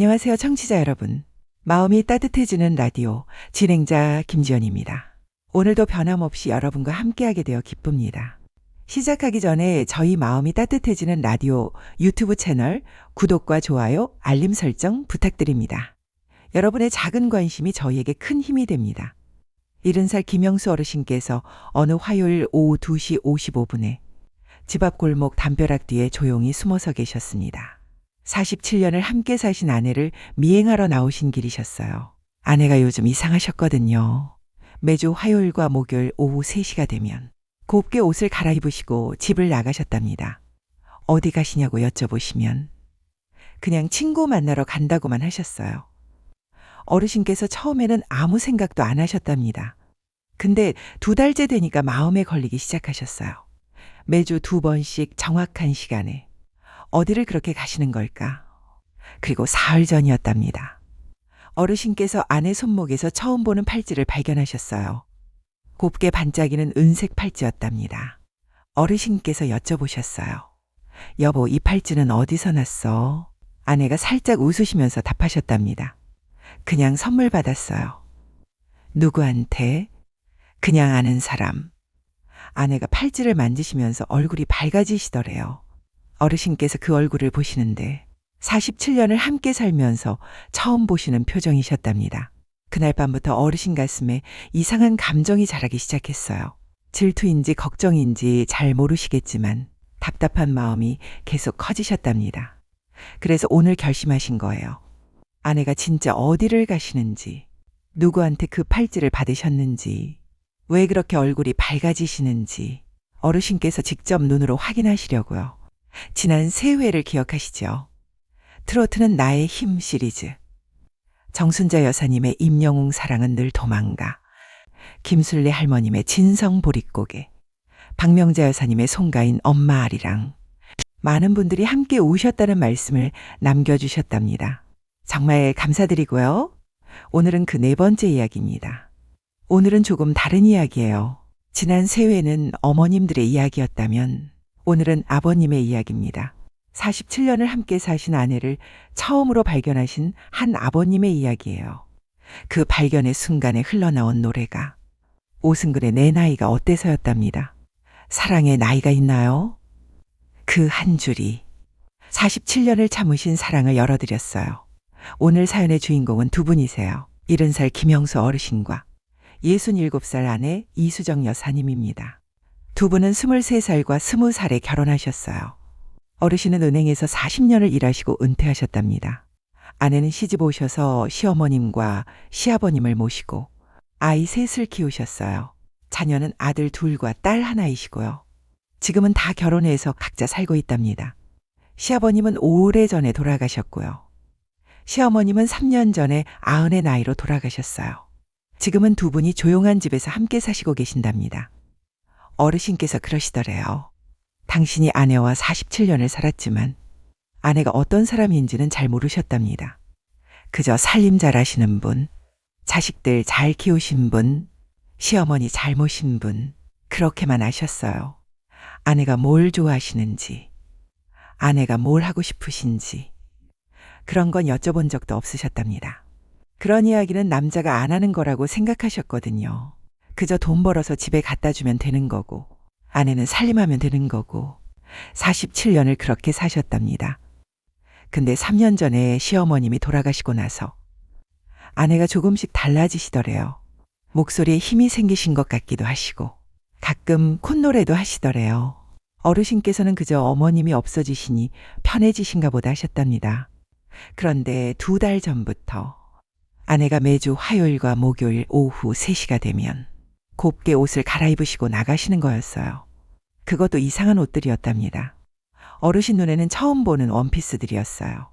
안녕하세요, 청취자 여러분. 마음이 따뜻해지는 라디오 진행자 김지연입니다. 오늘도 변함없이 여러분과 함께하게 되어 기쁩니다. 시작하기 전에 저희 마음이 따뜻해지는 라디오 유튜브 채널 구독과 좋아요, 알림 설정 부탁드립니다. 여러분의 작은 관심이 저희에게 큰 힘이 됩니다. 70살 김영수 어르신께서 어느 화요일 오후 2시 55분에 집 앞 골목 담벼락 뒤에 조용히 숨어서 계셨습니다. 47년을 함께 사신 아내를 미행하러 나오신 길이셨어요. 아내가 요즘 이상하셨거든요. 매주 화요일과 목요일 오후 3시가 되면 곱게 옷을 갈아입으시고 집을 나가셨답니다. 어디 가시냐고 여쭤보시면 그냥 친구 만나러 간다고만 하셨어요. 어르신께서 처음에는 아무 생각도 안 하셨답니다. 근데 2달째 되니까 마음에 걸리기 시작하셨어요. 매주 2번씩 정확한 시간에 어디를 그렇게 가시는 걸까? 그리고 사흘 전이었답니다. 어르신께서 아내 손목에서 처음 보는 팔찌를 발견하셨어요. 곱게 반짝이는 은색 팔찌였답니다. 어르신께서 여쭤보셨어요. 여보, 이 팔찌는 어디서 났어? 아내가 살짝 웃으시면서 답하셨답니다. 그냥 선물 받았어요. 누구한테? 그냥 아는 사람. 아내가 팔찌를 만지시면서 얼굴이 밝아지시더래요. 어르신께서 그 얼굴을 보시는데 47년을 함께 살면서 처음 보시는 표정이셨답니다. 그날 밤부터 어르신 가슴에 이상한 감정이 자라기 시작했어요. 질투인지 걱정인지 잘 모르시겠지만 답답한 마음이 계속 커지셨답니다. 그래서 오늘 결심하신 거예요. 아내가 진짜 어디를 가시는지, 누구한테 그 팔찌를 받으셨는지, 왜 그렇게 얼굴이 밝아지시는지 어르신께서 직접 눈으로 확인하시려고요. 지난 3회를 기억하시죠? 트로트는 나의 힘 시리즈, 정순자 여사님의 임영웅 사랑은 늘 도망가, 김술래 할머님의 진성 보릿고개, 박명자 여사님의 송가인 엄마 아리랑, 많은 분들이 함께 오셨다는 말씀을 남겨주셨답니다. 정말 감사드리고요. 오늘은 그 4번째 이야기입니다. 오늘은 조금 다른 이야기예요. 지난 3회는 어머님들의 이야기였다면 오늘은 아버님의 이야기입니다. 47년을 함께 사신 아내를 처음으로 발견하신 한 아버님의 이야기예요. 그 발견의 순간에 흘러나온 노래가 오승근의 내 나이가 어때서였답니다. 사랑에 나이가 있나요? 그 한 줄이 47년을 참으신 사랑을 열어드렸어요. 오늘 사연의 주인공은 2분이세요. 70살 김영수 어르신과 67살 아내 이수정 여사님입니다. 2분은 23살과 20살에 결혼하셨어요. 어르신은 은행에서 40년을 일하시고 은퇴하셨답니다. 아내는 시집 오셔서 시어머님과 시아버님을 모시고 아이 3을 키우셨어요. 자녀는 아들 2과 딸 1이시고요. 지금은 다 결혼해서 각자 살고 있답니다. 시아버님은 오래전에 돌아가셨고요. 시어머님은 3년 전에 90의 나이로 돌아가셨어요. 지금은 2분이 조용한 집에서 함께 사시고 계신답니다. 어르신께서 그러시더래요. 당신이 아내와 47년을 살았지만 아내가 어떤 사람인지는 잘 모르셨답니다. 그저 살림 잘하시는 분, 자식들 잘 키우신 분, 시어머니 잘 모신 분, 그렇게만 아셨어요. 아내가 뭘 좋아하시는지, 아내가 뭘 하고 싶으신지 그런 건 여쭤본 적도 없으셨답니다. 그런 이야기는 남자가 안 하는 거라고 생각하셨거든요. 그저 돈 벌어서 집에 갖다 주면 되는 거고 아내는 살림하면 되는 거고 47년을 그렇게 사셨답니다. 근데 3년 전에 시어머님이 돌아가시고 나서 아내가 조금씩 달라지시더래요. 목소리에 힘이 생기신 것 같기도 하시고 가끔 콧노래도 하시더래요. 어르신께서는 그저 어머님이 없어지시니 편해지신가 보다 하셨답니다. 그런데 2달 전부터 아내가 매주 화요일과 목요일 오후 3시가 되면 곱게 옷을 갈아입으시고 나가시는 거였어요. 그것도 이상한 옷들이었답니다. 어르신 눈에는 처음 보는 원피스들이었어요.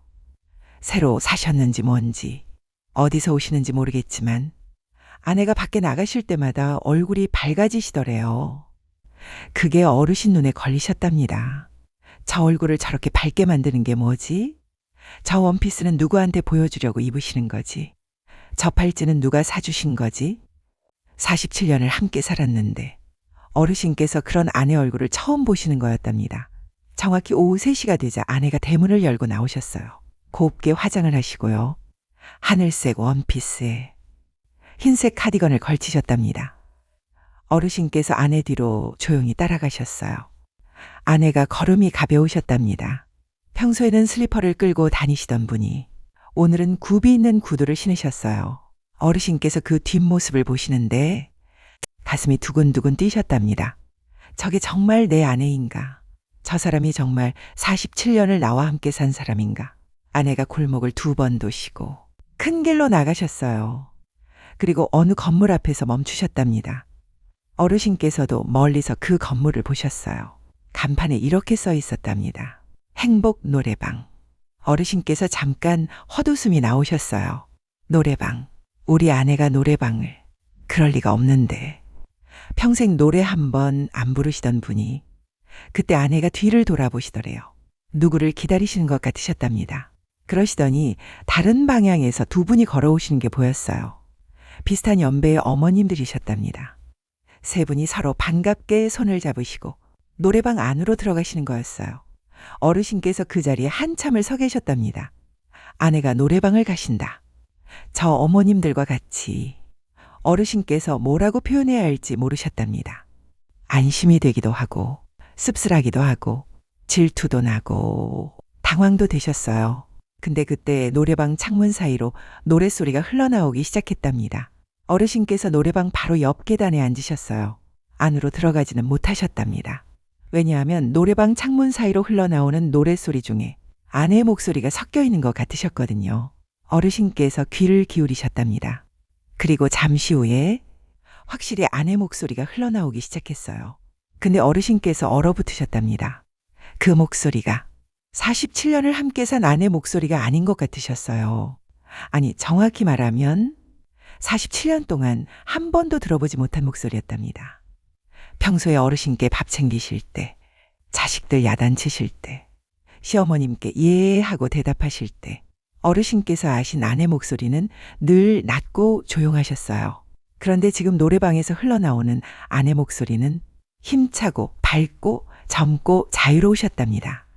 새로 사셨는지 뭔지 어디서 오시는지 모르겠지만 아내가 밖에 나가실 때마다 얼굴이 밝아지시더래요. 그게 어르신 눈에 걸리셨답니다. 저 얼굴을 저렇게 밝게 만드는 게 뭐지? 저 원피스는 누구한테 보여주려고 입으시는 거지? 저 팔찌는 누가 사주신 거지? 47년을 함께 살았는데 어르신께서 그런 아내 얼굴을 처음 보시는 거였답니다. 정확히 오후 3시가 되자 아내가 대문을 열고 나오셨어요. 곱게 화장을 하시고요. 하늘색 원피스에 흰색 카디건을 걸치셨답니다. 어르신께서 아내 뒤로 조용히 따라가셨어요. 아내가 걸음이 가벼우셨답니다. 평소에는 슬리퍼를 끌고 다니시던 분이 오늘은 굽이 있는 구두를 신으셨어요. 어르신께서 그 뒷모습을 보시는데 가슴이 두근두근 뛰셨답니다. 저게 정말 내 아내인가? 저 사람이 정말 47년을 나와 함께 산 사람인가? 아내가 골목을 2번 도시고 큰 길로 나가셨어요. 그리고 어느 건물 앞에서 멈추셨답니다. 어르신께서도 멀리서 그 건물을 보셨어요. 간판에 이렇게 써 있었답니다. 행복 노래방. 어르신께서 잠깐 헛웃음이 나오셨어요. 노래방. 우리 아내가 노래방을. 그럴 리가 없는데. 평생 노래 한 번 안 부르시던 분이 그때 아내가 뒤를 돌아보시더래요. 누구를 기다리시는 것 같으셨답니다. 그러시더니 다른 방향에서 2분이 걸어오시는 게 보였어요. 비슷한 연배의 어머님들이셨답니다. 3분이 서로 반갑게 손을 잡으시고 노래방 안으로 들어가시는 거였어요. 어르신께서 그 자리에 한참을 서 계셨답니다. 아내가 노래방을 가신다. 저 어머님들과 같이 어르신께서 뭐라고 표현해야 할지 모르셨답니다. 안심이 되기도 하고 씁쓸하기도 하고 질투도 나고 당황도 되셨어요. 근데 그때 노래방 창문 사이로 노랫소리가 흘러나오기 시작했답니다. 어르신께서 노래방 바로 옆 계단에 앉으셨어요. 안으로 들어가지는 못하셨답니다. 왜냐하면 노래방 창문 사이로 흘러나오는 노랫소리 중에 아내의 목소리가 섞여 있는 것 같으셨거든요. 어르신께서 귀를 기울이셨답니다. 그리고 잠시 후에 확실히 아내 목소리가 흘러나오기 시작했어요. 근데 어르신께서 얼어붙으셨답니다. 그 목소리가 47년을 함께 산 아내 목소리가 아닌 것 같으셨어요. 아니, 정확히 말하면 47년 동안 한 번도 들어보지 못한 목소리였답니다. 평소에 어르신께 밥 챙기실 때, 자식들 야단치실 때, 시어머님께 예 하고 대답하실 때 어르신께서 아신 아내 목소리는 늘 낮고 조용하셨어요. 그런데 지금 노래방에서 흘러나오는 아내 목소리는 힘차고 밝고 젊고 자유로우셨답니다.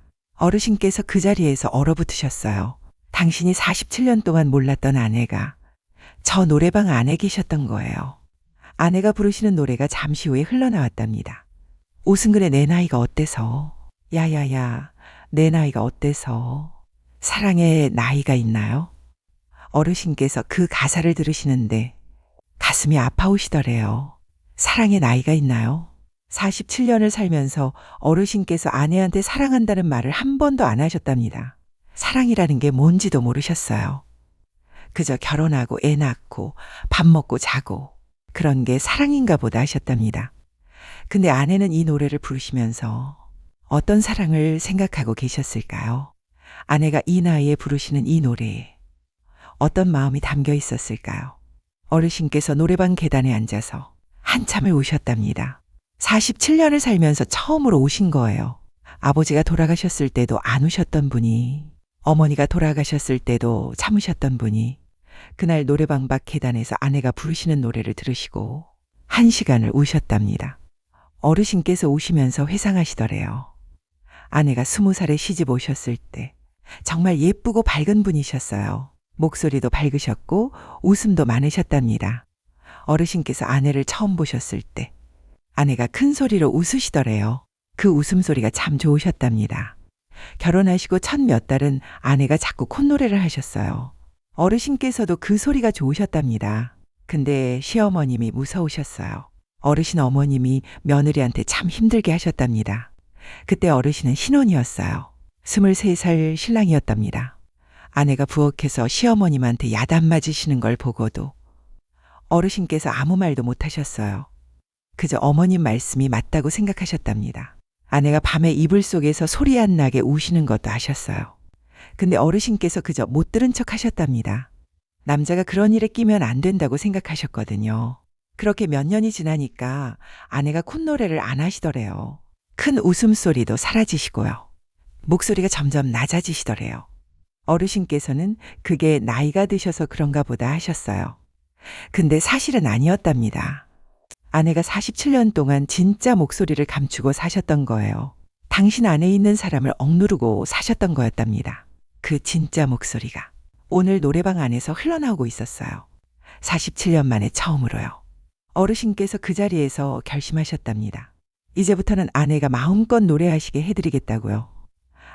어르신께서 그 자리에서 얼어붙으셨어요. 당신이 47년 동안 몰랐던 아내가 저 노래방 안에 계셨던 거예요. 아내가 부르시는 노래가 잠시 후에 흘러나왔답니다. 오승근의 내 나이가 어때서? 야야야, 내 나이가 어때서? 사랑에 나이가 있나요? 어르신께서 그 가사를 들으시는데 가슴이 아파오시더래요. 사랑에 나이가 있나요? 47년을 살면서 어르신께서 아내한테 사랑한다는 말을 한 번도 안 하셨답니다. 사랑이라는 게 뭔지도 모르셨어요. 그저 결혼하고 애 낳고 밥 먹고 자고 그런 게 사랑인가 보다 하셨답니다. 근데 아내는 이 노래를 부르시면서 어떤 사랑을 생각하고 계셨을까요? 아내가 이 나이에 부르시는 이 노래에 어떤 마음이 담겨 있었을까요? 어르신께서 노래방 계단에 앉아서 한참을 우셨답니다. 47년을 살면서 처음으로 우신 거예요. 아버지가 돌아가셨을 때도 안 우셨던 분이, 어머니가 돌아가셨을 때도 참으셨던 분이 그날 노래방 밖 계단에서 아내가 부르시는 노래를 들으시고 1시간을 우셨답니다. 어르신께서 우시면서 회상하시더래요. 아내가 20살에 시집 오셨을 때 정말 예쁘고 밝은 분이셨어요. 목소리도 밝으셨고 웃음도 많으셨답니다. 어르신께서 아내를 처음 보셨을 때 아내가 큰 소리로 웃으시더래요. 그 웃음소리가 참 좋으셨답니다. 결혼하시고 첫 몇 달은 아내가 자꾸 콧노래를 하셨어요. 어르신께서도 그 소리가 좋으셨답니다. 근데 시어머님이 무서우셨어요. 어르신 어머님이 며느리한테 참 힘들게 하셨답니다. 그때 어르신은 신혼이었어요. 23살 신랑이었답니다. 아내가 부엌에서 시어머님한테 야단 맞으시는 걸 보고도 어르신께서 아무 말도 못 하셨어요. 그저 어머님 말씀이 맞다고 생각하셨답니다. 아내가 밤에 이불 속에서 소리 안 나게 우시는 것도 아셨어요. 근데 어르신께서 그저 못 들은 척 하셨답니다. 남자가 그런 일에 끼면 안 된다고 생각하셨거든요. 그렇게 몇 년이 지나니까 아내가 콧노래를 안 하시더래요. 큰 웃음소리도 사라지시고요. 목소리가 점점 낮아지시더래요. 어르신께서는 그게 나이가 드셔서 그런가 보다 하셨어요. 근데 사실은 아니었답니다. 아내가 47년 동안 진짜 목소리를 감추고 사셨던 거예요. 당신 안에 있는 사람을 억누르고 사셨던 거였답니다. 그 진짜 목소리가 오늘 노래방 안에서 흘러나오고 있었어요. 47년 만에 처음으로요. 어르신께서 그 자리에서 결심하셨답니다. 이제부터는 아내가 마음껏 노래하시게 해드리겠다고요.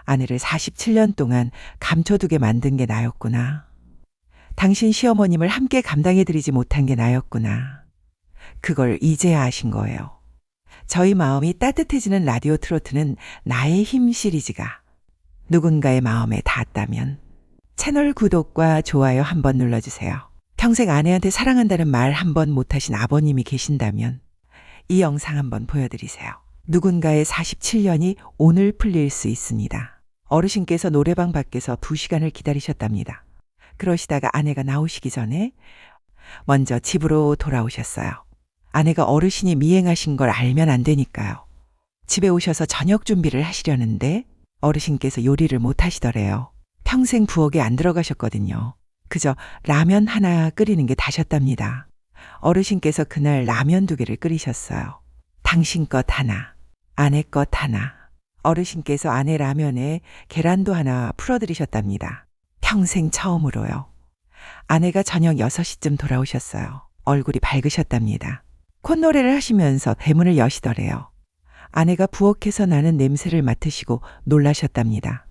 아내를 47년 동안 감춰두게 만든 게 나였구나. 당신 시어머님을 함께 감당해드리지 못한 게 나였구나. 그걸 이제야 아신 거예요. 저희 마음이 따뜻해지는 라디오 트로트는 나의 힘 시리즈가 누군가의 마음에 닿았다면 채널 구독과 좋아요 한번 눌러주세요. 평생 아내한테 사랑한다는 말 한번 못하신 아버님이 계신다면 이 영상 한번 보여드리세요. 누군가의 47년이 오늘 풀릴 수 있습니다. 어르신께서 노래방 밖에서 2시간을 기다리셨답니다. 그러시다가 아내가 나오시기 전에 먼저 집으로 돌아오셨어요. 아내가 어르신이 미행하신 걸 알면 안 되니까요. 집에 오셔서 저녁 준비를 하시려는데 어르신께서 요리를 못 하시더래요. 평생 부엌에 안 들어가셨거든요. 그저 라면 하나 끓이는 게 다셨답니다. 어르신께서 그날 라면 2개를 끓이셨어요. 당신 것 하나, 아내 것 하나. 어르신께서 아내 라면에 계란도 하나 풀어드리셨답니다. 평생 처음으로요. 아내가 저녁 6시쯤 돌아오셨어요. 얼굴이 밝으셨답니다. 콧노래를 하시면서 대문을 여시더래요. 아내가 부엌에서 나는 냄새를 맡으시고 놀라셨답니다.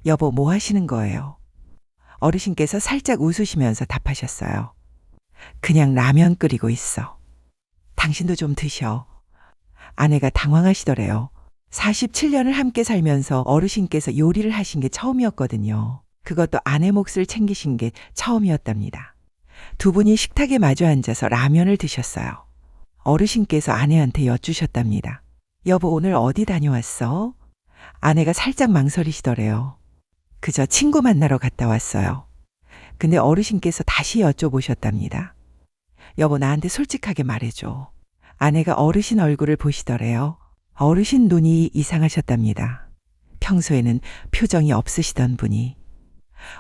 여보, 뭐 하시는 거예요? 어르신께서 살짝 웃으시면서 답하셨어요. 그냥 라면 끓이고 있어. 당신도 좀 드셔. 아내가 당황하시더래요. 47년을 함께 살면서 어르신께서 요리를 하신 게 처음이었거든요. 그것도 아내 몫을 챙기신 게 처음이었답니다. 2분이 식탁에 마주 앉아서 라면을 드셨어요. 어르신께서 아내한테 여쭈셨답니다. 여보, 오늘 어디 다녀왔어? 아내가 살짝 망설이시더래요. 그저 친구 만나러 갔다 왔어요. 근데 어르신께서 다시 여쭤보셨답니다. 여보, 나한테 솔직하게 말해줘. 아내가 어르신 얼굴을 보시더래요. 어르신 눈이 이상하셨답니다. 평소에는 표정이 없으시던 분이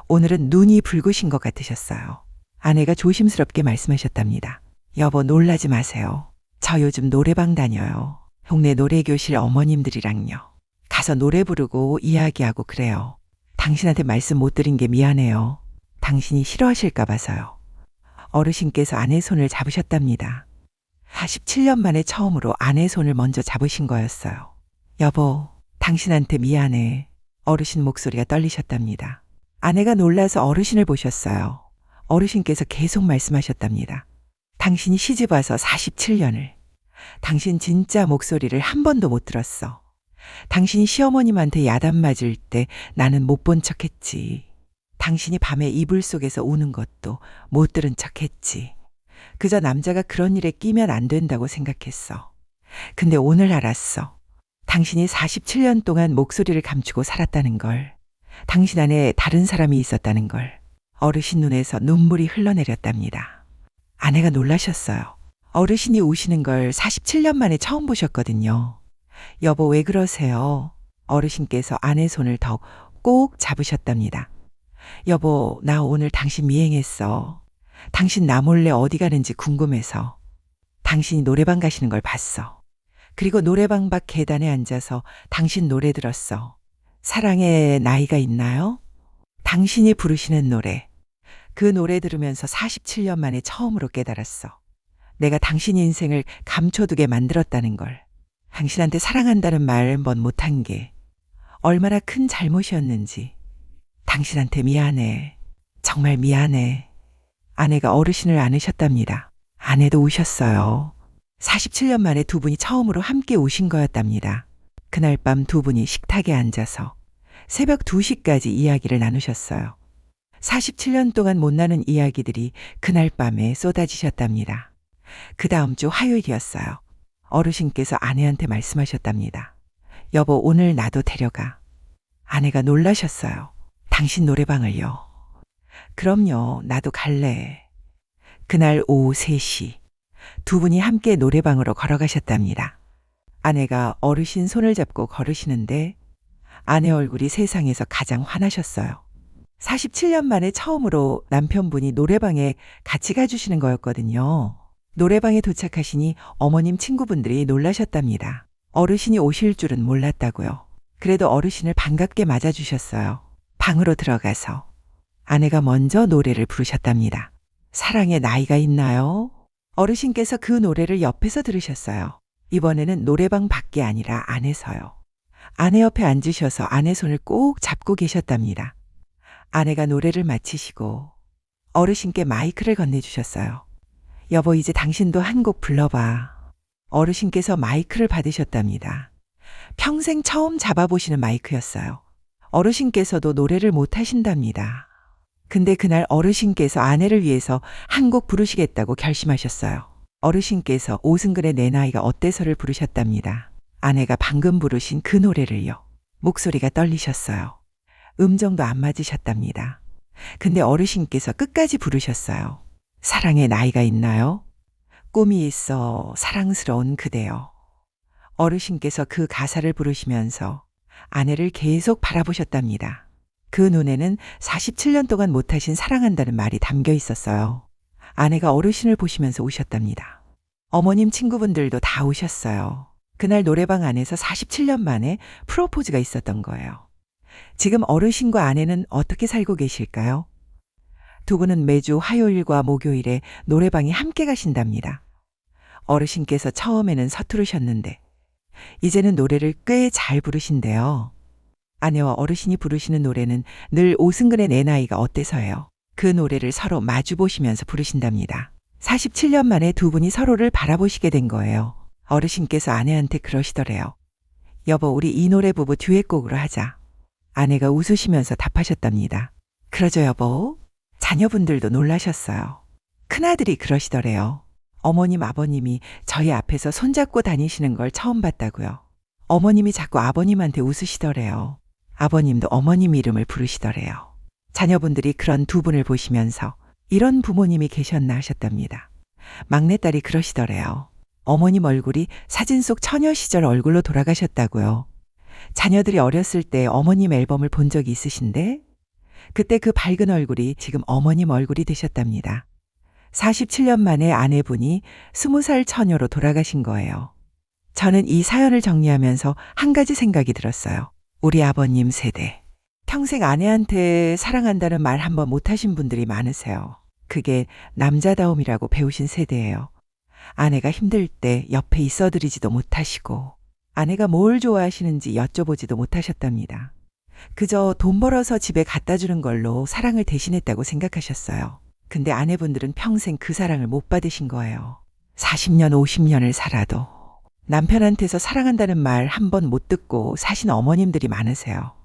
오늘은 눈이 붉으신 것 같으셨어요. 아내가 조심스럽게 말씀하셨답니다. 여보, 놀라지 마세요. 저 요즘 노래방 다녀요. 동네 노래교실 어머님들이랑요. 가서 노래 부르고 이야기하고 그래요. 당신한테 말씀 못 드린 게 미안해요. 당신이 싫어하실까 봐서요. 어르신께서 아내 손을 잡으셨답니다. 47년 만에 처음으로 아내 손을 먼저 잡으신 거였어요. 여보, 당신한테 미안해. 어르신 목소리가 떨리셨답니다. 아내가 놀라서 어르신을 보셨어요. 어르신께서 계속 말씀하셨답니다. 당신이 시집 와서 47년을. 당신 진짜 목소리를 한 번도 못 들었어. 당신이 시어머님한테 야단 맞을 때 나는 못 본 척했지. 당신이 밤에 이불 속에서 우는 것도 못 들은 척했지. 그저 남자가 그런 일에 끼면 안 된다고 생각했어. 근데 오늘 알았어. 당신이 47년 동안 목소리를 감추고 살았다는 걸. 당신 안에 다른 사람이 있었다는 걸. 어르신 눈에서 눈물이 흘러내렸답니다. 아내가 놀라셨어요. 어르신이 우시는 걸 47년 만에 처음 보셨거든요. 여보, 왜 그러세요? 어르신께서 아내 손을 더 꼭 잡으셨답니다. 여보, 나 오늘 당신 미행했어. 당신 나 몰래 어디 가는지 궁금해서. 당신이 노래방 가시는 걸 봤어. 그리고 노래방 밖 계단에 앉아서 당신 노래 들었어. 사랑에 나이가 있나요? 당신이 부르시는 노래. 그 노래 들으면서 47년 만에 처음으로 깨달았어. 내가 당신 인생을 감춰두게 만들었다는 걸. 당신한테 사랑한다는 말 한번 못한 게 얼마나 큰 잘못이었는지. 당신한테 미안해. 정말 미안해. 아내가 어르신을 안으셨답니다. 아내도 우셨어요. 47년 만에 2분이 처음으로 함께 우신 거였답니다. 그날 밤 2분이 식탁에 앉아서 새벽 2시까지 이야기를 나누셨어요. 47년 동안 못 나눈 이야기들이 그날 밤에 쏟아지셨답니다. 그 다음 주 화요일이었어요. 어르신께서 아내한테 말씀하셨답니다. 여보, 오늘 나도 데려가. 아내가 놀라셨어요. 당신 노래방을요? 그럼요, 나도 갈래. 그날 오후 3시 2분이 함께 노래방으로 걸어가셨답니다. 아내가 어르신 손을 잡고 걸으시는데 아내 얼굴이 세상에서 가장 화나셨어요. 47년 만에 처음으로 남편분이 노래방에 같이 가주시는 거였거든요. 노래방에 도착하시니 어머님 친구분들이 놀라셨답니다. 어르신이 오실 줄은 몰랐다고요. 그래도 어르신을 반갑게 맞아주셨어요. 방으로 들어가서 아내가 먼저 노래를 부르셨답니다. 사랑의 나이가 있나요? 어르신께서 그 노래를 옆에서 들으셨어요. 이번에는 노래방 밖이 아니라 안에서요. 아내 옆에 앉으셔서 아내 손을 꼭 잡고 계셨답니다. 아내가 노래를 마치시고 어르신께 마이크를 건네주셨어요. 여보, 이제 당신도 한 곡 불러봐. 어르신께서 마이크를 받으셨답니다. 평생 처음 잡아보시는 마이크였어요. 어르신께서도 노래를 못하신답니다. 근데 그날 어르신께서 아내를 위해서 한 곡 부르시겠다고 결심하셨어요. 어르신께서 오승근의 내 나이가 어때서를 부르셨답니다. 아내가 방금 부르신 그 노래를요. 목소리가 떨리셨어요. 음정도 안 맞으셨답니다. 근데 어르신께서 끝까지 부르셨어요. 사랑의 나이가 있나요? 꿈이 있어 사랑스러운 그대여. 어르신께서 그 가사를 부르시면서 아내를 계속 바라보셨답니다. 그 눈에는 47년 동안 못하신 사랑한다는 말이 담겨 있었어요. 아내가 어르신을 보시면서 우셨답니다. 어머님 친구분들도 다 우셨어요. 그날 노래방 안에서 47년 만에 프로포즈가 있었던 거예요. 지금 어르신과 아내는 어떻게 살고 계실까요? 두 분은 매주 화요일과 목요일에 노래방에 함께 가신답니다. 어르신께서 처음에는 서투르셨는데 이제는 노래를 꽤 잘 부르신대요. 아내와 어르신이 부르시는 노래는 늘 오승근의 내 나이가 어때서예요. 그 노래를 서로 마주보시면서 부르신답니다. 47년 만에 두 분이 서로를 바라보시게 된 거예요. 어르신께서 아내한테 그러시더래요. 여보, 우리 이 노래 부부 듀엣곡으로 하자. 아내가 웃으시면서 답하셨답니다. 그러죠, 여보. 자녀분들도 놀라셨어요. 큰아들이 그러시더래요. 어머님, 아버님이 저희 앞에서 손잡고 다니시는 걸 처음 봤다고요. 어머님이 자꾸 아버님한테 웃으시더래요. 아버님도 어머님 이름을 부르시더래요. 자녀분들이 그런 두 분을 보시면서 이런 부모님이 계셨나 하셨답니다. 막내딸이 그러시더래요. 어머님 얼굴이 사진 속 처녀 시절 얼굴로 돌아가셨다고요. 자녀들이 어렸을 때 어머님 앨범을 본 적이 있으신데 그때 그 밝은 얼굴이 지금 어머님 얼굴이 되셨답니다. 47년 만에 아내분이 20살 처녀로 돌아가신 거예요. 저는 이 사연을 정리하면서 한 가지 생각이 들었어요. 우리 아버님 세대. 평생 아내한테 사랑한다는 말 한번 못하신 분들이 많으세요. 그게 남자다움이라고 배우신 세대예요. 아내가 힘들 때 옆에 있어드리지도 못하시고 아내가 뭘 좋아하시는지 여쭤보지도 못하셨답니다. 그저 돈 벌어서 집에 갖다 주는 걸로 사랑을 대신했다고 생각하셨어요. 근데 아내분들은 평생 그 사랑을 못 받으신 거예요. 40년, 50년을 살아도 남편한테서 사랑한다는 말 한 번 못 듣고 사신 어머님들이 많으세요.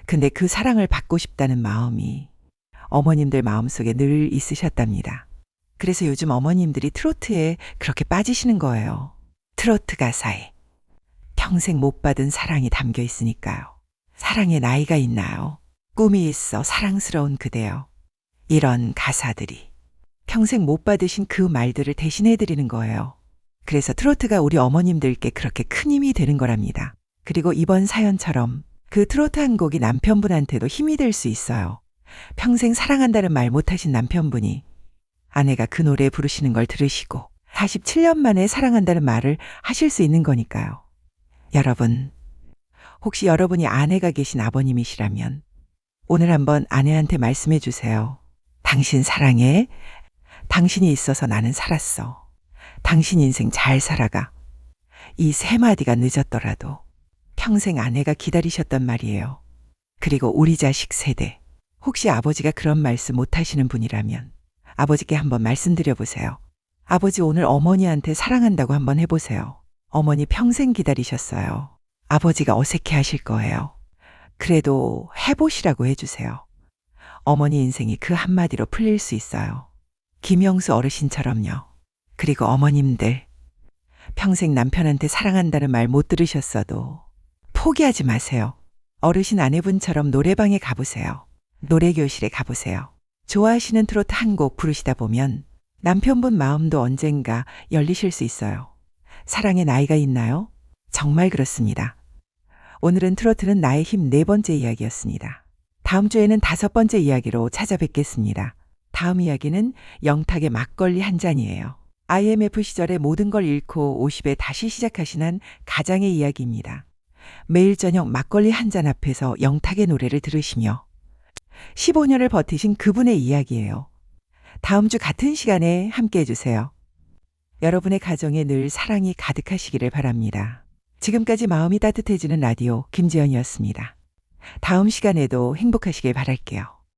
근데 그 사랑을 받고 싶다는 마음이 어머님들 마음속에 늘 있으셨답니다. 그래서 요즘 어머님들이 트로트에 그렇게 빠지시는 거예요. 트로트 가사에 평생 못 받은 사랑이 담겨 있으니까요. 사랑의 나이가 있나요? 꿈이 있어 사랑스러운 그대여. 이런 가사들이 평생 못 받으신 그 말들을 대신해드리는 거예요. 그래서 트로트가 우리 어머님들께 그렇게 큰 힘이 되는 거랍니다. 그리고 이번 사연처럼 그 트로트 한 곡이 남편분한테도 힘이 될 수 있어요. 평생 사랑한다는 말 못하신 남편분이 아내가 그 노래 부르시는 걸 들으시고 47년 만에 사랑한다는 말을 하실 수 있는 거니까요. 여러분, 혹시 여러분이 아내가 계신 아버님이시라면 오늘 한번 아내한테 말씀해 주세요. 당신 사랑해. 당신이 있어서 나는 살았어. 당신 인생 잘 살아가. 이 세 마디가 늦었더라도 평생 아내가 기다리셨단 말이에요. 그리고 우리 자식 세대. 혹시 아버지가 그런 말씀 못 하시는 분이라면 아버지께 한번 말씀드려 보세요. 아버지, 오늘 어머니한테 사랑한다고 한번 해보세요. 어머니 평생 기다리셨어요. 아버지가 어색해 하실 거예요. 그래도 해보시라고 해주세요. 어머니 인생이 그 한마디로 풀릴 수 있어요. 김영수 어르신처럼요. 그리고 어머님들, 평생 남편한테 사랑한다는 말 못 들으셨어도 포기하지 마세요. 어르신 아내분처럼 노래방에 가보세요. 노래교실에 가보세요. 좋아하시는 트로트 한 곡 부르시다 보면 남편분 마음도 언젠가 열리실 수 있어요. 사랑의 나이가 있나요? 정말 그렇습니다. 오늘은 트로트는 나의 힘 4번째 이야기였습니다. 다음 주에는 5번째 이야기로 찾아뵙겠습니다. 다음 이야기는 영탁의 막걸리 한 잔이에요. IMF 시절에 모든 걸 잃고 50에 다시 시작하신 한 가장의 이야기입니다. 매일 저녁 막걸리 한 잔 앞에서 영탁의 노래를 들으시며 15년을 버티신 그분의 이야기예요. 다음 주 같은 시간에 함께 해주세요. 여러분의 가정에 늘 사랑이 가득하시기를 바랍니다. 지금까지 마음이 따뜻해지는 라디오 김지연이었습니다. 다음 시간에도 행복하시길 바랄게요.